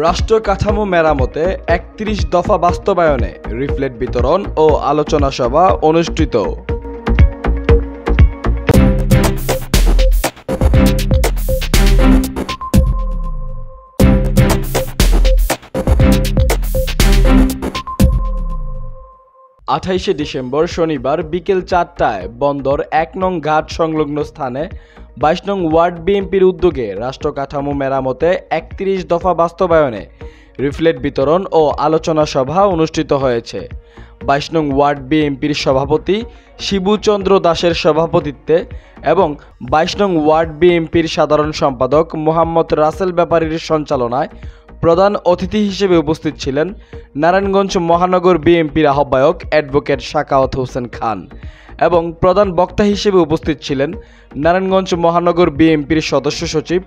রাষ্ট্র কাঠামো মেরামতে ৩১ দফা বাস্তবায়নে লিফলেট বিতরণ ও আলোচনা সভা অনুষ্ঠিত। ডিসেম্বর শনিবার বিকেল ৪টায় বন্দর ১ নং ঘাট সংলগ্ন স্থানে ২২ নং ওয়ার্ড বিএনপির উদ্যোগে রাষ্ট্র কাঠামো মেরামতে ৩১ দফা বাস্তবায়নে লিফলেট বিতরণ ও আলোচনা সভা অনুষ্ঠিত হয়েছে। ২২ নং ওয়ার্ড বিএনপির সভাপতি শিবুচন্দ্র দাসের সভাপতিত্বে এবং ২২ নং ওয়ার্ড বিএনপির সাধারণ সম্পাদক মোহাম্মদ রাসেল ব্যাপারীর সঞ্চালনায় প্রধান অতিথি হিসেবে উপস্থিত ছিলেন নারায়ণগঞ্জ মহানগর বিএনপির আহ্বায়ক অ্যাডভোকেট সাখাওয়াত হোসেন খান এবং প্রধান বক্তা হিসেবে উপস্থিত ছিলেন নারায়ণগঞ্জ মহানগর বিএনপির সদস্য সচিব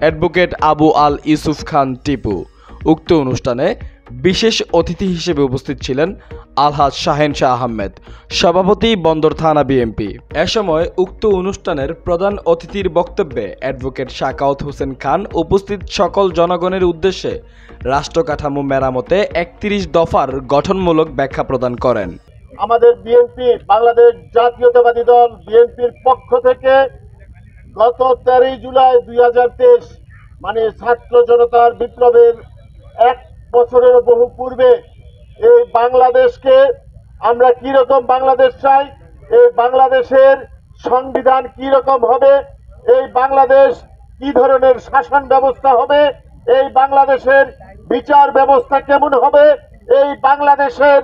অ্যাডভোকেট আবু আল ইউসুফ খান টিপু। উক্ত অনুষ্ঠানে বিশেষ অতিথি হিসেবে উপস্থিত ছিলেন আলহাজ শাহেন শাহ আহমেদ, সভাপতি বন্দর থানা বিএনপি। এ সময় উক্ত অনুষ্ঠানের প্রধান অতিথির বক্তব্যে অ্যাডভোকেট সাখাওয়াত হোসেন খান উপস্থিত সকল জনগণের উদ্দেশ্যে রাষ্ট্র কাঠামো মেরামতে ৩১ দফার গঠনমূলক ব্যাখ্যা প্রদান করেন। আমাদের বিএনপি বাংলাদেশ জাতীয়তাবাদী দল বিএনপির পক্ষ থেকে গত ১৩ জুলাই ২০২৩ মানে ছাত্র জনতার বিপ্লবের ১ বছরের বহু পূর্বে এই বাংলাদেশকে আমরা কি রকম বাংলাদেশ চাই, এই বাংলাদেশের সংবিধান কি রকম হবে, এই বাংলাদেশ কি ধরনের শাসন ব্যবস্থা হবে, এই বাংলাদেশের বিচার ব্যবস্থা কেমন হবে, এই বাংলাদেশের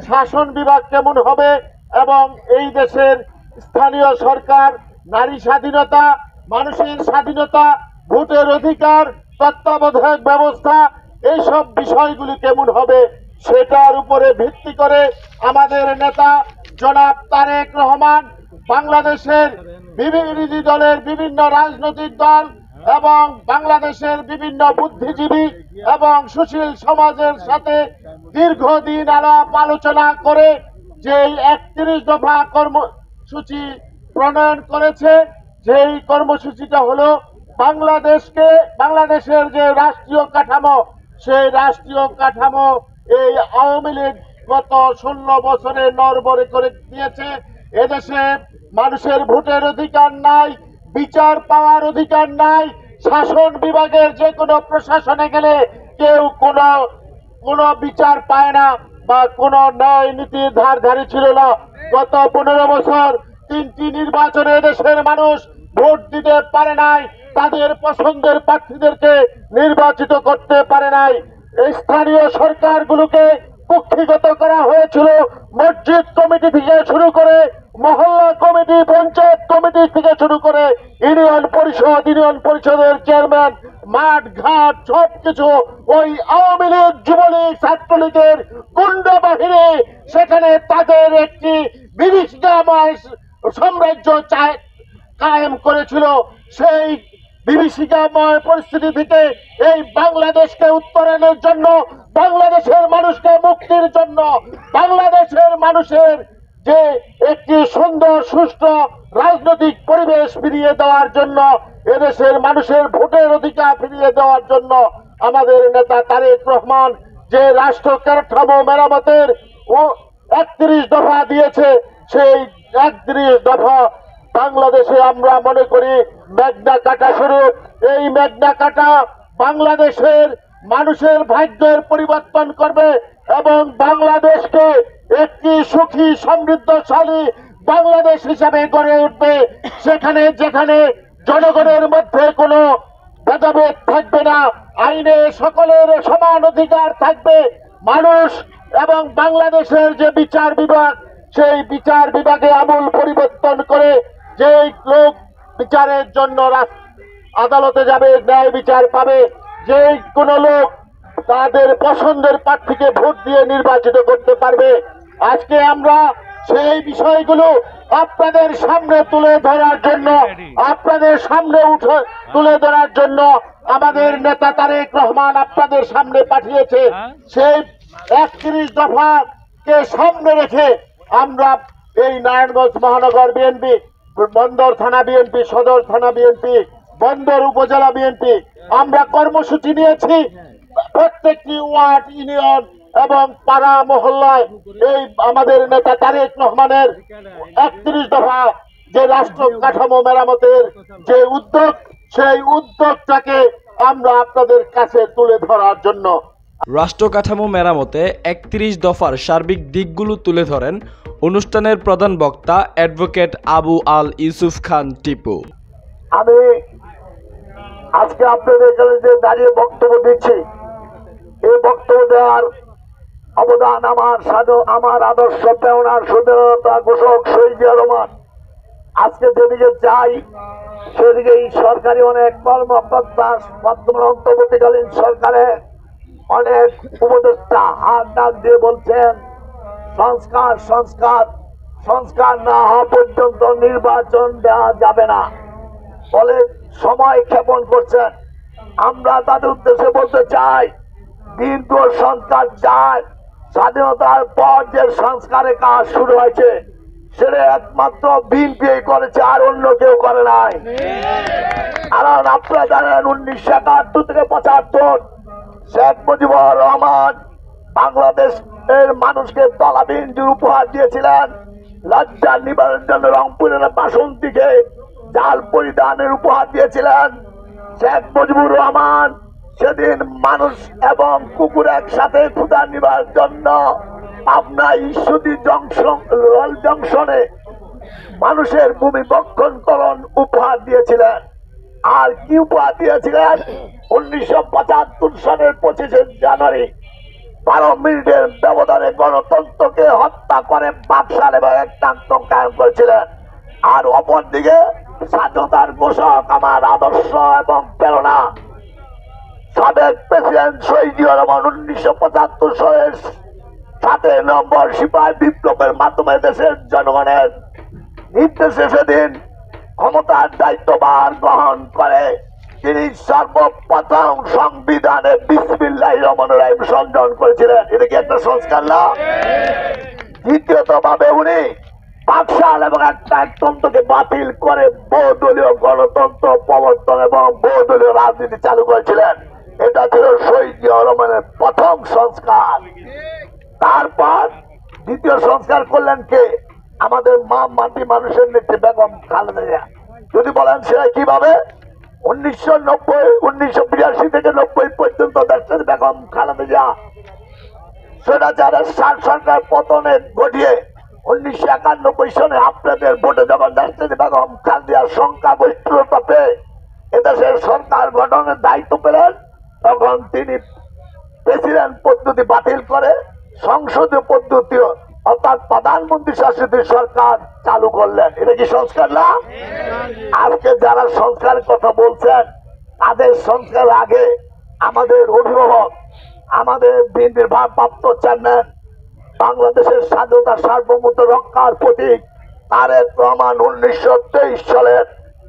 শাসন বিভাগ কেমন হবে এবং এই দেশের স্থানীয় সরকার, নারী স্বাধীনতা, মানুষের স্বাধীনতা, ভোটের অধিকার, তত্ত্বাবধায়ক ব্যবস্থা, এইসব বিষয়গুলি কেমন হবে সেটার উপরে ভিত্তি করে আমাদের নেতা জনাব তারেক রহমান বাংলাদেশের বিরোধী দলের বিভিন্ন রাজনৈতিক দল এবং বাংলাদেশের বিভিন্ন বুদ্ধিজীবী এবং সুশীল সমাজের সাথে দীর্ঘদিন আলাপ আলোচনা করে যে ৩১ দফা কর্মসূচি প্রণয়ন করেছে। সেই কর্মসূচিটা হলো বাংলাদেশের যে রাষ্ট্রীয় কাঠামো, সেই রাষ্ট্রীয় কাঠামো এই আওয়ামী লীগ গত ১৬ বছরে নড়বড়ে করে দিয়েছে। এদেশে মানুষের ভোটের অধিকার নাই, বিচার পাওয়ার অধিকার নাই, শাসন বিভাগের যে কোনো প্রশাসনে গেলে কেউ কোনো বিচার পায় না বা কোনো ন্যায় নীতির ধারধারী ছিল না। গত ১৫ বছর ৩টি নির্বাচনে দেশের মানুষ ভোট দিতে পারে নাই, তাদের পছন্দের প্রার্থীদেরকে নির্বাচিত করতে পারে নাই। স্থানীয় সরকারগুলোকে কুক্ষিগত করা হয়েছিল, মসজিদ কমিটি থেকে শুরু করে মহল্লা কমিটি, পঞ্চায়েত কমিটি থেকে শুরু করে ইউনিয়ন পরিষদের চেয়ারম্যান, মাঠ ঘাট সবকিছু ওই আওয়ামী লীগ, যুবলীগ, ছাত্রলীগের গুন্ডা বাহিনী সেখানে তাদের একটি বিভীষিকাময় সাম্রাজ্য কায়েম করেছিল। সেই বিভীষিকাময় পরিস্থিতি থেকে এই বাংলাদেশকে উত্তরণের জন্য, বাংলাদেশের মানুষকে মুক্তির জন্য, বাংলাদেশের মানুষের যে একটি সুন্দর সুষ্ঠু রাজনৈতিক পরিবেশ ফিরিয়ে দেওয়ার জন্য, এদেশের মানুষের ভোটের অধিকার ফিরিয়ে দেওয়ার জন্য আমাদের নেতা তারেক রহমান যে রাষ্ট্র কাঠামো মেরামতের ৩১ দফা দিয়েছে, সেই ৩১ দফা বাংলাদেশে আমরা মনে করি মেঘনা কাটা স্বরূপ। এই মেঘনা কাটা বাংলাদেশের মানুষের ভাগ্যের পরিবর্তন করবে এবং বাংলাদেশকে একটি সুখী সমৃদ্ধশালী বাংলাদেশ হিসাবে গড়ে উঠবে। যেখানে জনগণের মধ্যে কোনো ভেদাভেদ থাকবে না, আইনে সকলের সমান অধিকার থাকবে। মানুষ এবং বাংলাদেশের যে বিচার বিভাগ, সেই বিচার বিভাগে আমূল পরিবর্তন করে যে লোক বিচারের জন্য আদালতে যাবে, ন্যায় বিচার পাবে, যে কোনো লোক তাদের পছন্দের প্রার্থীকে ভোট দিয়ে নির্বাচিত করতে পারবে। আজকে আমরা সেই বিষয়গুলো আপনাদের সামনে তুলে ধরার জন্য আমাদের নেতা তারেক রহমান আপনাদের সামনে পাঠিয়েছে। সেই ৩১ দফাকে সামনে রেখে আমরা এই নারায়ণগঞ্জ মহানগর বিএনপি, বন্দর থানা বিএনপি, সদর থানা বিএনপি বন্দর উপজেলা বিএনপি আমরা কর্মসূচি নিয়েছি। প্রত্যেকটি ওয়ার্ড, ইউনিয়ন এবং পাড়া মহল্লায় এই আমাদের নেতা তারেক রহমানের 31 দফা যে রাষ্ট্র কাঠামো মেরামতের যে উদ্যোগ, সেই উদ্যোগটাকে আমরা আপনাদের কাছে তুলে ধরার জন্য রাষ্ট্র কাঠামো মেরামতে 31 দফার সার্বিক দিকগুলো তুলে ধরেন অনুষ্ঠানের প্রধান বক্তা অ্যাডভোকেট আবু আল ইউসুফ খান টিপু। আমি আজকে আপনাদের এখানে যে দাঁড়িয়ে বক্তব্য দিচ্ছি, এই বক্তব্য দেওয়ার অবদান আমার আদর্শ প্রেরণার স্বাধীনতা ঘোষক শহীদ জিয়াউর রহমান। আজকে যেদিকে যাই সেদিকেই সরকারি অনেক কর্মকর্তা, বর্তমান অন্তর্বর্তীকালীন সরকারের অনেক উপদেষ্টা হাত ডাক দিয়ে বলছেন সংস্কার সংস্কার সংস্কার না হওয়া পর্যন্ত নির্বাচন দেওয়া যাবে না বলে সময় ক্ষেপণ করছেন। আমরা তাদের উদ্দেশ্যে বলতে চাই, দীর্ঘ সংস্কার চায়। স্বাধীনতার পর যে সংস্কারের কাজ শুরু হয়েছে সেটা একমাত্র বিএনপি করেছে, আর অন্য কেউ করে নাই। কারণ আপনারা জানেন 1971 থেকে 75 শেখ মুজিবুর রহমান বাংলাদেশের মানুষকে তলাবিন্দুর উপহার দিয়েছিলেন। লজ্জা নিবারণের জন্য রংপুরের বাসন্তীকে জাল পরিধানের উপহার দিয়েছিলেন। শেখ মুজিবুর রহমান সেদিন মানুষ এবং কুকুর একসাথে ক্ষুধা নিবার জন্য পাবনা ঈশ্বরদী রেল জংশনে মানুষের ভূমি বক্ষণকরণ উপহার দিয়েছিলেন। আর কি উপহার দিয়েছিলেন? 1975 সালের 25 জানুয়ারি 12 মিনিটের ব্যবধানে গণতন্ত্রকে হত্যা করে বাকশাল এবং একটান্ত কায়েম করেছিলেন। আর অপরদিকে স্বাধীনতার ঘোষক আমার আদর্শ এবং প্রেরণা সাবেক প্রেসিডেন্ট শহীদ জিয়াউর রহমান 1975 সালের 7 নভেম্বর সিপাহী বিপ্লবের মাধ্যমে দেশের জনগণের নির্দেশে সেদিন ক্ষমতার দায়িত্বভার গ্রহণ করে তিনি সর্বপ্রথম সংবিধানে বিসমিল্লাহির রহমানির রহিম সংযোজন করেছিলেন। এটা কি একটা সংস্কার না? দ্বিতীয়ত ভাবে উনি বাকশাল এবং একতন্ত্রকে বাতিল করে বহুদলীয় গণতন্ত্র প্রবর্তন এবং বহুদলীয় রাজনীতি চালু করেছিলেন। এটা ছিল শহীদ জিয়াউর রহমানের প্রথম সংস্কার। তারপর দ্বিতীয় সংস্কার করলেন কে? আমাদের মাটি মানুষের নেত্রী বেগম খালেদা জিয়া। যদি বলেন সেটা কিভাবে? 1982 থেকে 90 পর্যন্ত দেশের বেগম খালেদা জিয়া স্বৈরাচারের সরকার পতনে ঘটিয়ে 1991 সালে আপনাদের ভোটে যখন দেশের বেগম খালেদা সংখ্যাগরিষ্ঠতা পেয়ে এদেশের সরকার গঠনের দায়িত্ব পেলেন, তখন তিনি প্রেসিডেন্ট পদ্ধতি বাতিল করে সংসদীয় পদ্ধতি অর্থাৎ প্রধানমন্ত্রী শাসিত সরকার চালু করলেন। এটা কি সংস্কার না? আজকে যারা সংস্কারের কথা বলছেন তাদের সংস্কার আগে আমাদের অভিভাবক, আমাদের বিএনপির ভারপ্রাপ্ত চেয়ারম্যান, বাংলাদেশের স্বাধীনতা সার্বভৌমত্ব রক্ষার প্রতীক তারেক রহমান 1923 সালের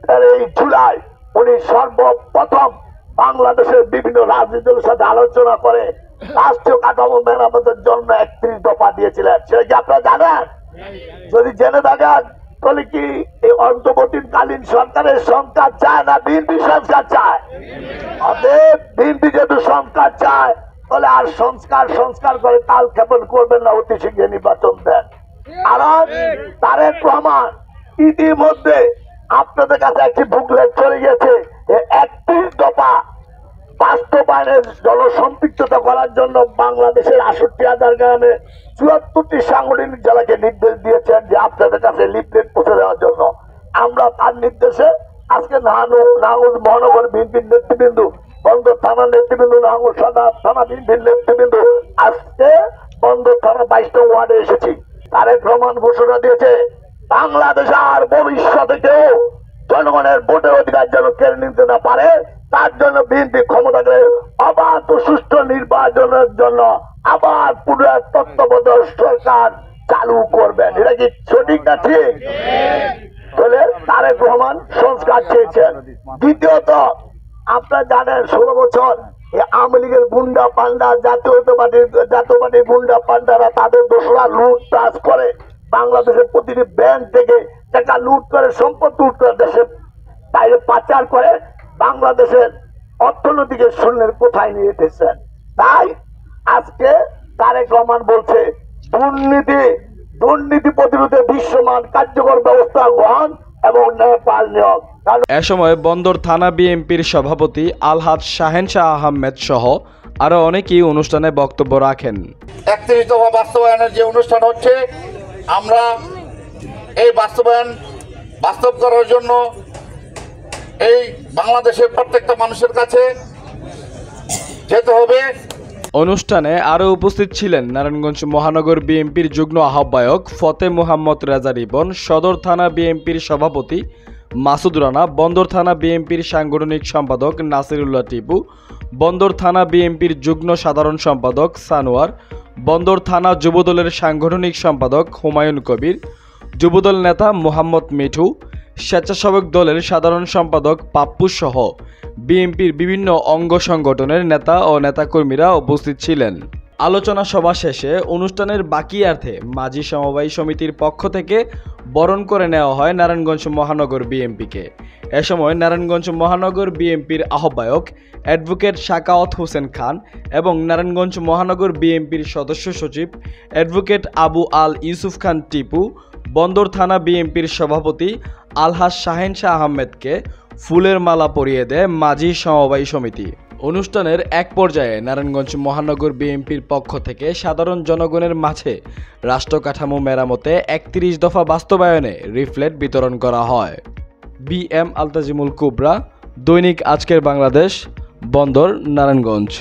13 জুলাই উনি সর্বপ্রথম বাংলাদেশের বিভিন্ন রাজনীতির সাথে আলোচনা করে রাষ্ট্রীয় কাঠামো মেরামতের জন্য 31 দফা দিয়েছিলেন। সেটা কি আপনারা জানেন? যদি জেনে থাকেন তাহলে কি এই অন্তর্বর্তীকালীন সরকারের সংস্কার চায় না বিএনপি সংস্কার চায়? অতএব বিএনপি যেহেতু সংস্কার চায় তাহলে আর সংস্কার করে কাল ক্ষেপণ করবেন না, অতি শীঘ্র নির্বাচন দেন। কারণ তারেক রহমান ইতিমধ্যে আপনাদের কাছে একটি বুকলেট চলে গেছে, 31 দফা বাস্তবায়নের জনসম্পৃক্ততা করার জন্য বাংলাদেশের 68,000 গ্রামে 74টি সাংগঠনিক জেলাকে নির্দেশ দিয়েছেন যে আপনাদের কাছে লিফলেট পৌঁছে দেওয়ার জন্য। আমরা তার নির্দেশে আজকে নাঙ্গল মহানগর বিএনপির নেতৃবৃন্দ, বন্দর থানার নেতৃবৃন্দ, নাঙ্গল সদর থানা বিএনপির নেতৃবৃন্দ আজকে বন্দর থানা 22 নং ওয়ার্ডে এসেছি। তারেক রহমান ঘোষণা দিয়েছে বাংলাদেশ আর ভবিষ্যতে কেউ জনগণের ভোটের অধিকার যেন কেড়ে নিতে না পারে, তার জন্য বিএনপি ক্ষমতাকে অবাধ ও সুষ্ঠু নির্বাচনের জন্য আবার পুনরায় তত্ত্বাবধায়ক সরকার চালু করবেন। এটা কি সঠিক না ঠিক? তাহলে তারেক রহমান সংস্কার চেয়েছেন। দ্বিতীয়ত আপনারা জানেন 16 বছর আওয়ামী লীগের গুন্ডা পান্ডা জাতীয় পার্টির গুন্ডা পান্ডারা তাদের দোসরা লুটপাট করে বাংলাদেশের প্রতিটি ব্যাংক থেকে টাকা লুট করে, সম্পদ লুট করে দেশে বাইরে পাচার করে বাংলাদেশের অর্থনৈতিক শূন্যের কোথায় নিয়ে এসেছেন। তাই আজকে তারেক রহমান বলছে দুর্নীতি প্রতিরোধে দৃশ্যমান কার্যকর ব্যবস্থা গ্রহণ এবং নেপাল নিয়োগ। এ সময় বন্দর থানা বিএনপির সভাপতি আলহাজ শাহেন শাহ আহমেদ সহ আরো অনেকেই অনুষ্ঠানে বক্তব্য রাখেন। 31 দফা বাস্তবায়নের যে অনুষ্ঠান হচ্ছে, আমরা এই বাস্তব করার জন্য এই বাংলাদেশের প্রত্যেকটা মানুষের কাছে যেতে হবে। অনুষ্ঠানে আরও উপস্থিত ছিলেন নারায়ণগঞ্জ মহানগর বিএনপির যুগ্ম আহ্বায়ক ফতে মোহাম্মদ রেজা রিবন, সদর থানা বিএনপির সভাপতি মাসুদ রানা, বন্দর থানা বিএনপির সাংগঠনিক সম্পাদক নাসিরুল্লাহ টিপু, বন্দর থানা বিএনপির যুগ্ম সাধারণ সম্পাদক সানোয়ার, বন্দর থানা যুবদলের সাংগঠনিক সম্পাদক হুমায়ুন কবির, যুবদল নেতা মোহাম্মদ মিঠু, স্বেচ্ছাসেবক দলের সাধারণ সম্পাদক পাপ্পু সহ বিএনপির বিভিন্ন অঙ্গ সংগঠনের নেতা ও নেতাকর্মীরা উপস্থিত ছিলেন। আলোচনা সভা শেষে অনুষ্ঠানের বাকিয়ার্থে মাঝি সমবায় সমিতির পক্ষ থেকে বরণ করে নেওয়া হয় নারায়ণগঞ্জ মহানগর বিএনপিকে। এ সময় নারায়ণগঞ্জ মহানগর বিএনপির আহ্বায়ক অ্যাডভোকেট শাকাওয়াত হোসেন খান এবং নারায়ণগঞ্জ মহানগর বিএনপির সদস্য সচিব অ্যাডভোকেট আবু আল ইউসুফ খান টিপু, বন্দর থানা বিএনপির সভাপতি আলহাজ শাহেন শাহ আহমেদকে ফুলের মালা পরিয়ে দেয় মাঝি সমবায় সমিতি। অনুষ্ঠানের এক পর্যায়ে নারায়ণগঞ্জ মহানগর বিএনপির পক্ষ থেকে সাধারণ জনগণের মাঝে রাষ্ট্র কাঠামো মেরামতে 31 দফা বাস্তবায়নে লিফলেট বিতরণ করা হয়। BM আলতাজিমুল কুবরা, দৈনিক আজকের বাংলাদেশ, বন্দর, নারায়ণগঞ্জ।